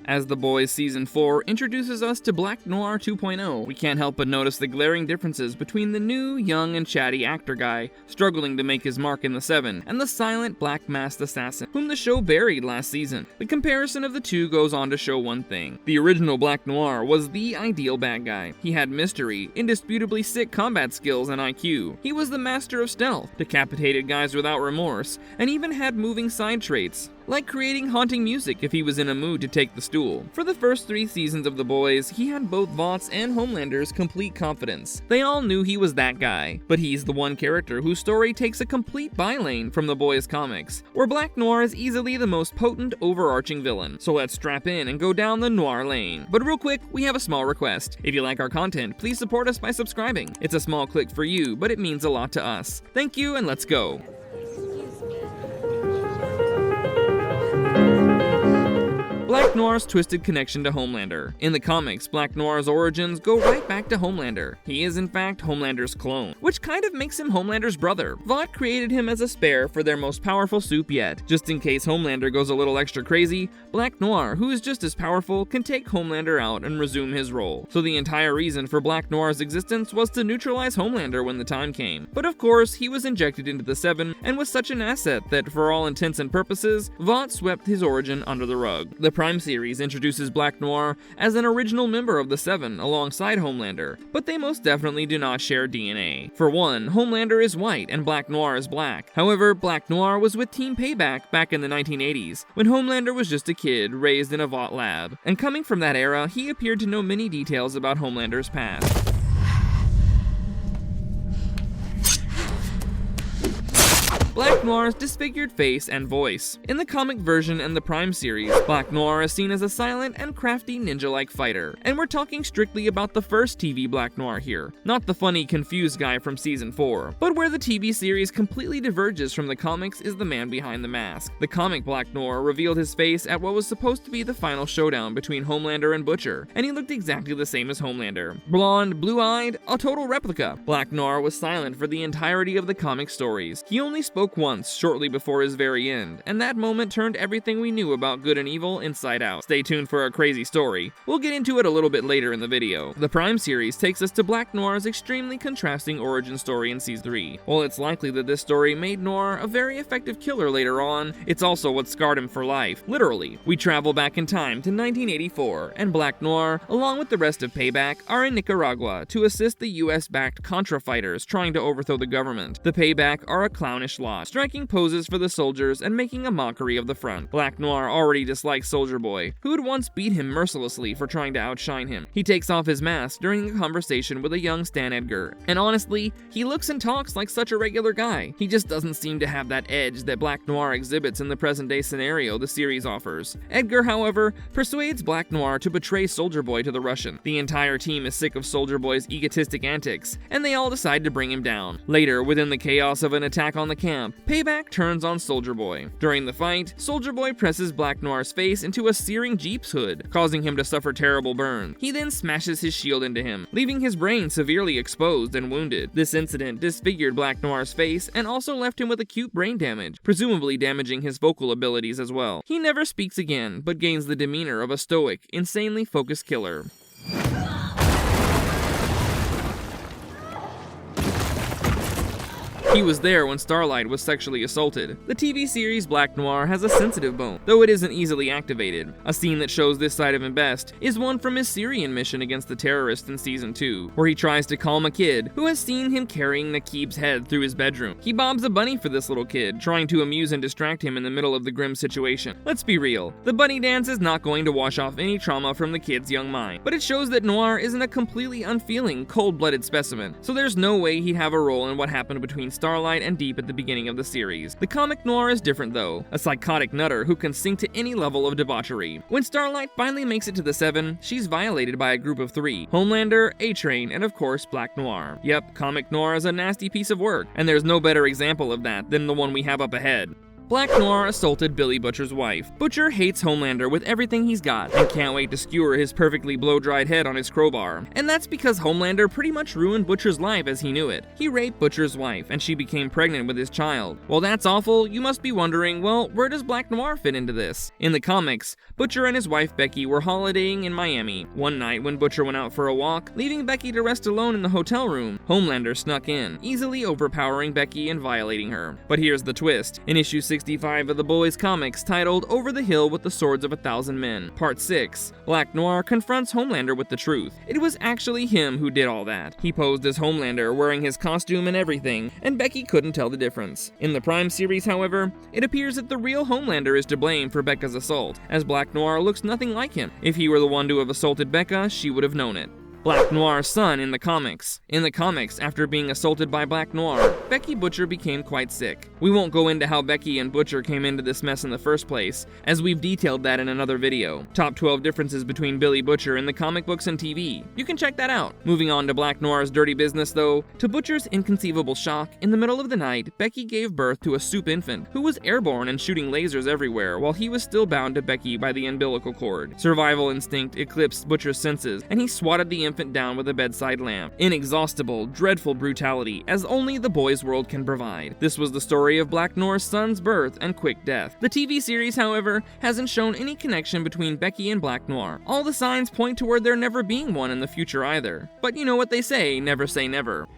As The Boys Season 4 introduces us to Black Noir 2.0, we can't help but notice the glaring differences between the new, young, and chatty actor guy struggling to make his mark in the Seven, and the silent, black-masked assassin whom the show buried last season. The comparison of the two goes on to show one thing. The original Black Noir was the ideal bad guy. He had mystery, indisputably sick combat skills, and IQ. He was the master of stealth, decapitated guys without remorse, and even had moving side traits, like creating haunting music if he was in a mood to take the stool. For the first 3 seasons of The Boys, he had both Vought's and Homelander's complete confidence. They all knew he was that guy, but he's the one character whose story takes a complete bylane from The Boys comics, where Black Noir is easily the most potent, overarching villain. So let's strap in and go down the Noir lane. But real quick, we have a small request. If you like our content, please support us by subscribing. It's a small click for you, but it means a lot to us. Thank you, and let's go. Black Noir's twisted connection to Homelander. In the comics, Black Noir's origins go right back to Homelander. He is in fact Homelander's clone, which kind of makes him Homelander's brother. Vought created him as a spare for their most powerful soup yet. Just in case Homelander goes a little extra crazy, Black Noir, who is just as powerful, can take Homelander out and resume his role. So the entire reason for Black Noir's existence was to neutralize Homelander when the time came. But of course, he was injected into the Seven and was such an asset that, for all intents and purposes, Vought swept his origin under the rug. The Prime series introduces Black Noir as an original member of the Seven alongside Homelander, but they most definitely do not share DNA. For one, Homelander is white and Black Noir is black. However, Black Noir was with Team Payback back in the 1980s, when Homelander was just a kid raised in a Vought lab. And coming from that era, he appeared to know many details about Homelander's past. Black Noir's disfigured face and voice. In the comic version and the Prime series, Black Noir is seen as a silent and crafty ninja-like fighter. And we're talking strictly about the first TV Black Noir here, not the funny, confused guy from Season 4. But where the TV series completely diverges from the comics is the man behind the mask. The comic Black Noir revealed his face at what was supposed to be the final showdown between Homelander and Butcher, and he looked exactly the same as Homelander. Blonde, blue-eyed, a total replica. Black Noir was silent for the entirety of the comic stories. He only spoke once, shortly before his very end, and that moment turned everything we knew about good and evil inside out. Stay tuned for a crazy story. We'll get into it a little bit later in the video. The Prime series takes us to Black Noir's extremely contrasting origin story in Season 3. While it's likely that this story made Noir a very effective killer later on, it's also what scarred him for life, literally. We travel back in time to 1984, and Black Noir, along with the rest of Payback, are in Nicaragua to assist the US-backed Contra fighters trying to overthrow the government. The Payback are a clownish lot, striking poses for the soldiers and making a mockery of the front. Black Noir already dislikes Soldier Boy, who had once beat him mercilessly for trying to outshine him. He takes off his mask during a conversation with a young Stan Edgar, and honestly, he looks and talks like such a regular guy. He just doesn't seem to have that edge that Black Noir exhibits in the present-day scenario the series offers. Edgar, however, persuades Black Noir to betray Soldier Boy to the Russian. The entire team is sick of Soldier Boy's egotistic antics, and they all decide to bring him down. Later, within the chaos of an attack on the camp, Payback turns on Soldier Boy. During the fight, Soldier Boy presses Black Noir's face into a searing Jeep's hood, causing him to suffer terrible burns. He then smashes his shield into him, leaving his brain severely exposed and wounded. This incident disfigured Black Noir's face and also left him with acute brain damage, presumably damaging his vocal abilities as well. He never speaks again, but gains the demeanor of a stoic, insanely focused killer. He was there when Starlight was sexually assaulted. The TV series Black Noir has a sensitive bone, though it isn't easily activated. A scene that shows this side of him best is one from his Syrian mission against the terrorists in Season 2, where he tries to calm a kid who has seen him carrying Naqib's head through his bedroom. He bobs a bunny for this little kid, trying to amuse and distract him in the middle of the grim situation. Let's be real, the bunny dance is not going to wash off any trauma from the kid's young mind, but it shows that Noir isn't a completely unfeeling, cold-blooded specimen, so there's no way he'd have a role in what happened between Starlight and Deep at the beginning of the series. The comic Noir is different though, a psychotic nutter who can sink to any level of debauchery. When Starlight finally makes it to the Seven, she's violated by a group of 3: Homelander, A-Train, and of course Black Noir. Yep, comic Noir is a nasty piece of work, and there's no better example of that than the one we have up ahead. Black Noir assaulted Billy Butcher's wife. Butcher hates Homelander with everything he's got and can't wait to skewer his perfectly blow-dried head on his crowbar. And that's because Homelander pretty much ruined Butcher's life as he knew it. He raped Butcher's wife and she became pregnant with his child. Well, that's awful. You must be wondering, well, where does Black Noir fit into this? In the comics, Butcher and his wife Becky were holidaying in Miami. One night when Butcher went out for a walk, leaving Becky to rest alone in the hotel room, Homelander snuck in, easily overpowering Becky and violating her. But here's the twist. In issue 65 of the Boys comics titled Over the Hill with the Swords of 1,000 Men, Part 6, Black Noir confronts Homelander with the truth. It was actually him who did all that. He posed as Homelander, wearing his costume and everything, and Becky couldn't tell the difference. In the Prime series, however, it appears that the real Homelander is to blame for Becca's assault, as Black Noir looks nothing like him. If he were the one to have assaulted Becca, she would have known it. Black Noir's son in the comics. In the comics, after being assaulted by Black Noir, Becky Butcher became quite sick. We won't go into how Becky and Butcher came into this mess in the first place, as we've detailed that in another video. Top 12 differences between Billy Butcher in the comic books and TV. You can check that out. Moving on to Black Noir's dirty business though, to Butcher's inconceivable shock, in the middle of the night, Becky gave birth to a soup infant who was airborne and shooting lasers everywhere while he was still bound to Becky by the umbilical cord. Survival instinct eclipsed Butcher's senses, and he swatted the infant down with a bedside lamp. Inexhaustible, dreadful brutality, as only the boys' world can provide. This was the story of Black Noir's son's birth and quick death. The TV series, however, hasn't shown any connection between Becky and Black Noir. All the signs point toward there never being one in the future either. But you know what they say never.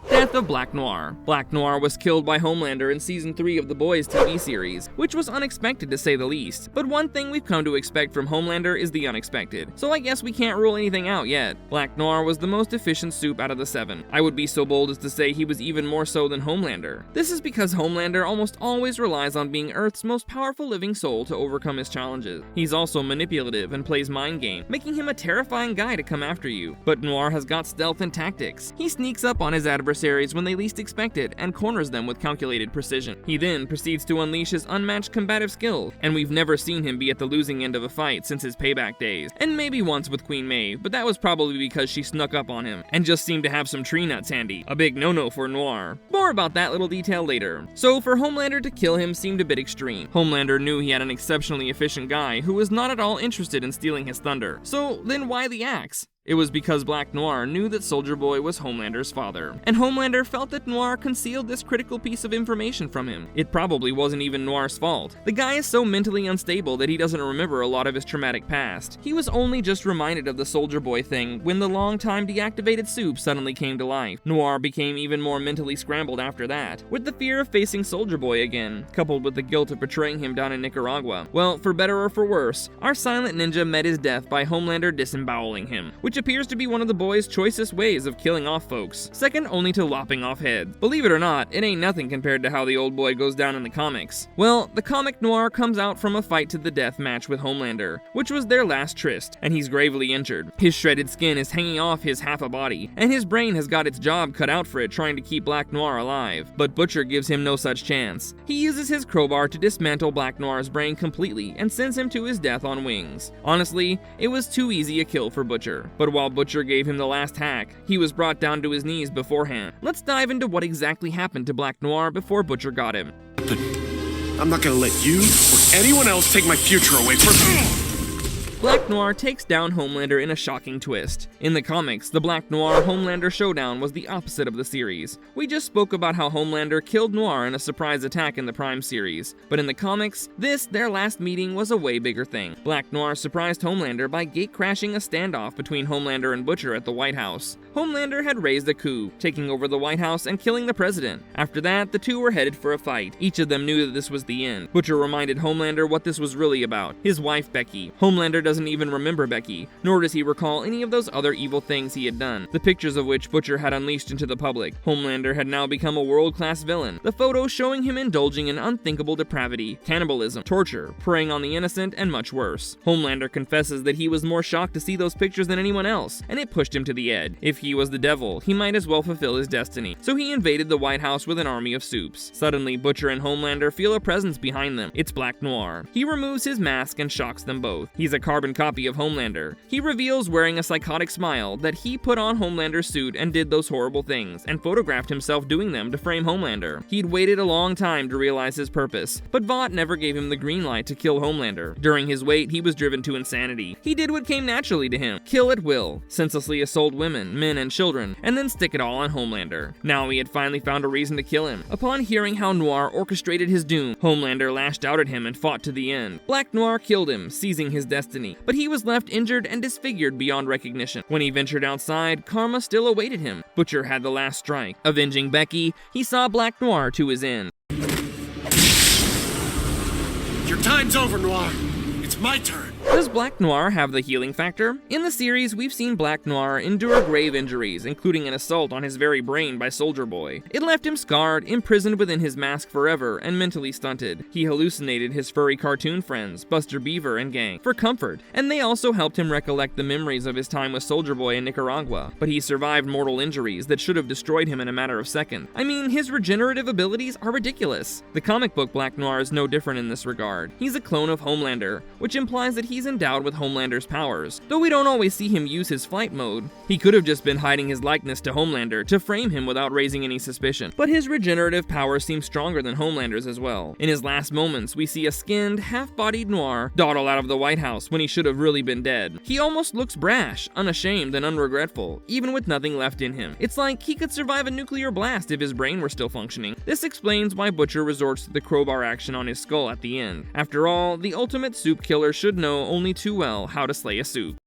Death of Black Noir. Black Noir was killed by Homelander in Season 3 of The Boys TV series, which was unexpected to say the least. But one thing we've come to expect from Homelander is the unexpected, so I guess we can't rule anything out yet. Black Noir was the most efficient soup out of the 7. I would be so bold as to say he was even more so than Homelander. This is because Homelander almost always relies on being Earth's most powerful living soul to overcome his challenges. He's also manipulative and plays mind game, making him a terrifying guy to come after you. But Noir has got stealth and tactics. He sneaks up on his adversaries when they least expect it and corners them with calculated precision. He then proceeds to unleash his unmatched combative skills, and we've never seen him be at the losing end of a fight since his payback days, and maybe once with Queen Maeve, but that was probably because she snuck up on him and just seemed to have some tree nuts handy. A big no-no for Noir. More about that little detail later. So for Homelander to kill him seemed a bit extreme. Homelander knew he had an exceptionally efficient guy who was not at all interested in stealing his thunder. So then why the axe? It was because Black Noir knew that Soldier Boy was Homelander's father, and Homelander felt that Noir concealed this critical piece of information from him. It probably wasn't even Noir's fault. The guy is so mentally unstable that he doesn't remember a lot of his traumatic past. He was only just reminded of the Soldier Boy thing when the long-time deactivated soup suddenly came to life. Noir became even more mentally scrambled after that, with the fear of facing Soldier Boy again, coupled with the guilt of betraying him down in Nicaragua. Well, for better or for worse, our silent ninja met his death by Homelander disemboweling him, which appears to be one of the boys' choicest ways of killing off folks, second only to lopping off heads. Believe it or not, it ain't nothing compared to how the old boy goes down in the comics. Well, the comic Noir comes out from a fight to the death match with Homelander, which was their last tryst, and he's gravely injured. His shredded skin is hanging off his half a body, and his brain has got its job cut out for it trying to keep Black Noir alive. But Butcher gives him no such chance. He uses his crowbar to dismantle Black Noir's brain completely and sends him to his death on wings. Honestly, it was too easy a kill for Butcher. But while Butcher gave him the last hack, he was brought down to his knees beforehand. Let's dive into what exactly happened to Black Noir before Butcher got him. I'm not gonna let you or anyone else take my future away from me. Black Noir takes down Homelander in a shocking twist. In the comics, the Black Noir-Homelander showdown was the opposite of the series. We just spoke about how Homelander killed Noir in a surprise attack in the Prime series, but in the comics, their last meeting, was a way bigger thing. Black Noir surprised Homelander by gate-crashing a standoff between Homelander and Butcher at the White House. Homelander had raised a coup, taking over the White House and killing the president. After that, the two were headed for a fight. Each of them knew that this was the end. Butcher reminded Homelander what this was really about, his wife Becky. Homelander doesn't even remember Becky, nor does he recall any of those other evil things he had done, the pictures of which Butcher had unleashed into the public. Homelander had now become a world-class villain, the photos showing him indulging in unthinkable depravity, cannibalism, torture, preying on the innocent, and much worse. Homelander confesses that he was more shocked to see those pictures than anyone else, and it pushed him to the edge. If he was the devil, he might as well fulfill his destiny. So he invaded the White House with an army of soups. Suddenly, Butcher and Homelander feel a presence behind them. It's Black Noir. He removes his mask and shocks them both. He's a carbon carbon copy of Homelander. He reveals, wearing a psychotic smile, that he put on Homelander's suit and did those horrible things, and photographed himself doing them to frame Homelander. He'd waited a long time to realize his purpose, but Vought never gave him the green light to kill Homelander. During his wait, he was driven to insanity. He did what came naturally to him: kill at will, senselessly assault women, men, and children, and then stick it all on Homelander. Now he had finally found a reason to kill him. Upon hearing how Noir orchestrated his doom, Homelander lashed out at him and fought to the end. Black Noir killed him, seizing his destiny, but he was left injured and disfigured beyond recognition. When he ventured outside, karma still awaited him. Butcher had the last strike. Avenging Becky, he saw Black Noir to his end. Your time's over, Noir. It's my turn. Does Black Noir have the healing factor? In the series, we've seen Black Noir endure grave injuries, including an assault on his very brain by Soldier Boy. It left him scarred, imprisoned within his mask forever, and mentally stunted. He hallucinated his furry cartoon friends, Buster Beaver and gang, for comfort, and they also helped him recollect the memories of his time with Soldier Boy in Nicaragua. But he survived mortal injuries that should have destroyed him in a matter of seconds. I mean, his regenerative abilities are ridiculous. The comic book Black Noir is no different in this regard. He's a clone of Homelander, which implies that he's endowed with Homelander's powers, though we don't always see him use his flight mode. He could have just been hiding his likeness to Homelander to frame him without raising any suspicion, but his regenerative powers seem stronger than Homelander's as well. In his last moments, we see a skinned, half-bodied Noir dawdle out of the White House when he should have really been dead. He almost looks brash, unashamed, and unregretful, even with nothing left in him. It's like he could survive a nuclear blast if his brain were still functioning. This explains why Butcher resorts to the crowbar action on his skull at the end. After all, the ultimate soup killer should know only too well how to slay a soup.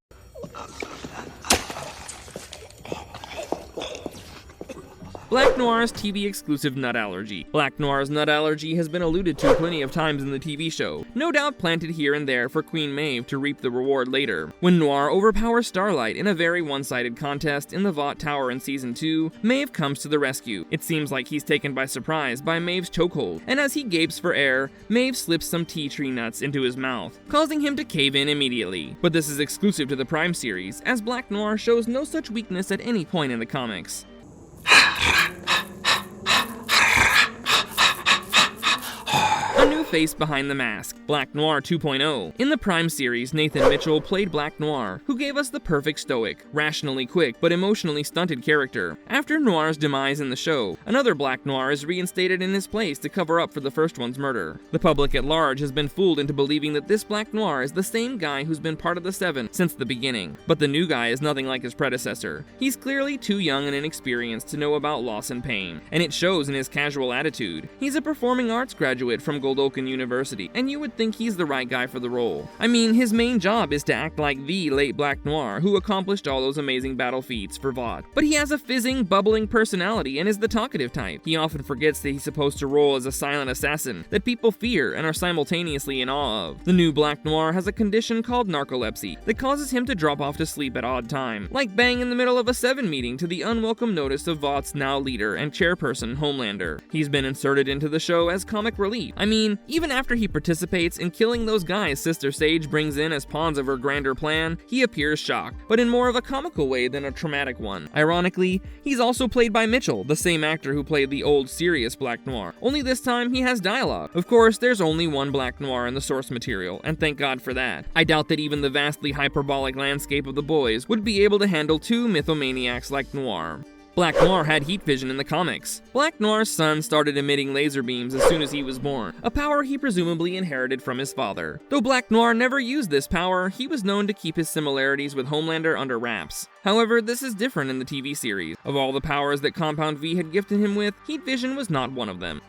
Black Noir's TV exclusive nut allergy. Black Noir's nut allergy has been alluded to plenty of times in the TV show, no doubt planted here and there for Queen Maeve to reap the reward later. When Noir overpowers Starlight in a very one-sided contest in the Vought Tower in Season 2, Maeve comes to the rescue. It seems like he's taken by surprise by Maeve's chokehold, and as he gapes for air, Maeve slips some tea tree nuts into his mouth, causing him to cave in immediately. But this is exclusive to the Prime series, as Black Noir shows no such weakness at any point in the comics. A new face behind the mask, Black Noir 2.0. In the Prime series, Nathan Mitchell played Black Noir, who gave us the perfect stoic, rationally quick but emotionally stunted character. After Noir's demise in the show, another Black Noir is reinstated in his place to cover up for the first one's murder. The public at large has been fooled into believing that this Black Noir is the same guy who's been part of the Seven since the beginning, but the new guy is nothing like his predecessor. He's clearly too young and inexperienced to know about loss and pain, and it shows in his casual attitude. He's a performing arts graduate from Goldokan University, and you would think he's the right guy for the role. I mean, his main job is to act like the late Black Noir who accomplished all those amazing battle feats for Vought. But he has a fizzing, bubbling personality and is the talkative type. He often forgets that he's supposed to roll as a silent assassin that people fear and are simultaneously in awe of. The new Black Noir has a condition called narcolepsy that causes him to drop off to sleep at odd time, like bang in the middle of a Seven meeting to the unwelcome notice of Vought's now leader and chairperson, Homelander. He's been inserted into the show as comic relief. I mean, even after he participates in killing those guys Sister Sage brings in as pawns of her grander plan, he appears shocked, but in more of a comical way than a traumatic one. Ironically, he's also played by Mitchell, the same actor who played the old serious Black Noir, only this time he has dialogue. Of course, there's only one Black Noir in the source material, and thank God for that. I doubt that even the vastly hyperbolic landscape of the boys would be able to handle two mythomaniacs like Noir. Black Noir had heat vision in the comics. Black Noir's sun started emitting laser beams as soon as he was born, a power he presumably inherited from his father. Though Black Noir never used this power, he was known to keep his similarities with Homelander under wraps. However, this is different in the TV series. Of all the powers that Compound V had gifted him with, heat vision was not one of them.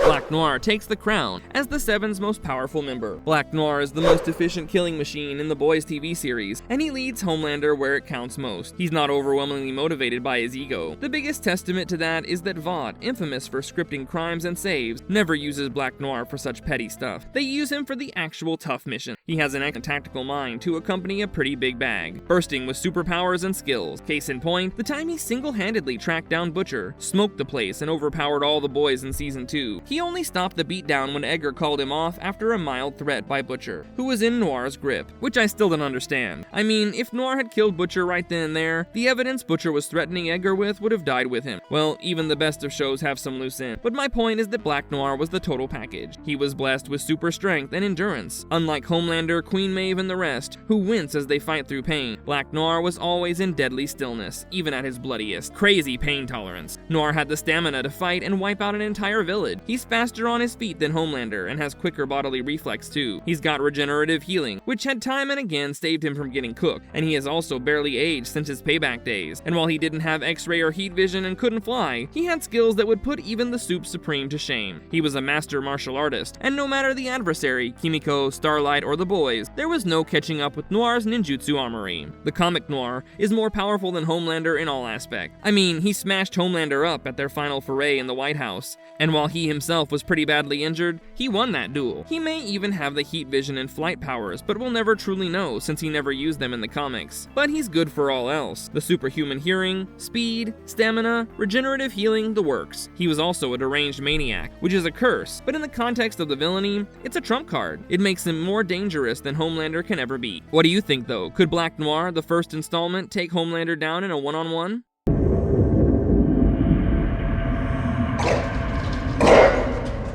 Black Noir takes the crown as the Seven's most powerful member. Black Noir is the most efficient killing machine in the Boys TV series, and he leads Homelander where it counts most. He's not overwhelmingly motivated by his ego. The biggest testament to that is that Vought, infamous for scripting crimes and saves, never uses Black Noir for such petty stuff. They use him for the actual tough mission. He has an excellent tactical mind to accompany a pretty big bag, bursting with superpowers and skills. Case in point, the time he single-handedly tracked down Butcher, smoked the place, and overpowered all the boys in Season 2. He only only stopped the beatdown when Edgar called him off after a mild threat by Butcher, who was in Noir's grip, which I still don't understand. I mean, if Noir had killed Butcher right then and there, the evidence Butcher was threatening Edgar with would have died with him. Well, even the best of shows have some loose ends, but my point is that Black Noir was the total package. He was blessed with super strength and endurance. Unlike Homelander, Queen Maeve, and the rest, who wince as they fight through pain, Black Noir was always in deadly stillness, even at his bloodiest. Crazy pain tolerance. Noir had the stamina to fight and wipe out an entire village. He's faster on his feet than Homelander and has quicker bodily reflex too. He's got regenerative healing, which had time and again saved him from getting cooked, and he has also barely aged since his payback days. And while he didn't have X-ray or heat vision and couldn't fly, he had skills that would put even the Soup Supreme to shame. He was a master martial artist, and no matter the adversary, Kimiko, Starlight, or the boys, there was no catching up with Noir's ninjutsu armory. The comic Noir is more powerful than Homelander in all aspects. I mean, he smashed Homelander up at their final foray in the White House, and while he himself was pretty badly injured, he won that duel. He may even have the heat vision and flight powers, but we'll never truly know since he never used them in the comics. But he's good for all else. The superhuman hearing, speed, stamina, regenerative healing, the works. He was also a deranged maniac, which is a curse, but in the context of the villainy, it's a trump card. It makes him more dangerous than Homelander can ever be. What do you think though? Could Black Noir, the first installment, take Homelander down in a one-on-one?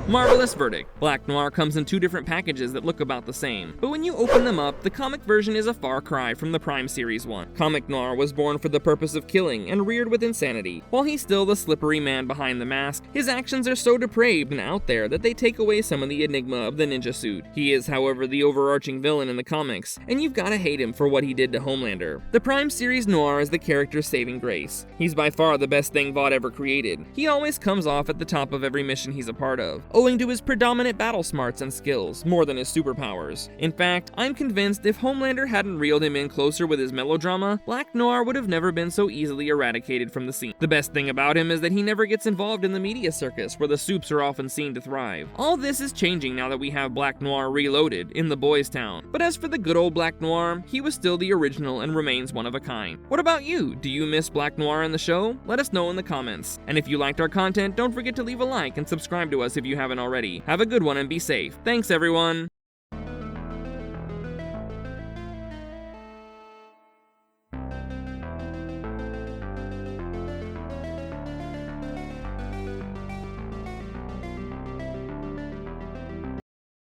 Marvelous verdict. Black Noir comes in two different packages that look about the same, but when you open them up, the comic version is a far cry from the Prime Series one. Comic Noir was born for the purpose of killing and reared with insanity. While he's still the slippery man behind the mask, his actions are so depraved and out there that they take away some of the enigma of the ninja suit. He is, however, the overarching villain in the comics, and you've gotta hate him for what he did to Homelander. The Prime Series Noir is the character's saving grace. He's by far the best thing Vought ever created. He always comes off at the top of every mission he's a part of, owing to his predominant battle smarts and skills, more than his superpowers. In fact, I'm convinced if Homelander hadn't reeled him in closer with his melodrama, Black Noir would have never been so easily eradicated from the scene. The best thing about him is that he never gets involved in the media circus, where the Soups are often seen to thrive. All this is changing now that we have Black Noir reloaded in the Boys Town. But as for the good old Black Noir, he was still the original and remains one of a kind. What about you? Do you miss Black Noir in the show? Let us know in the comments. And if you liked our content, don't forget to leave a like and subscribe to us if you haven't already. Have a good one and be safe. Thanks, everyone.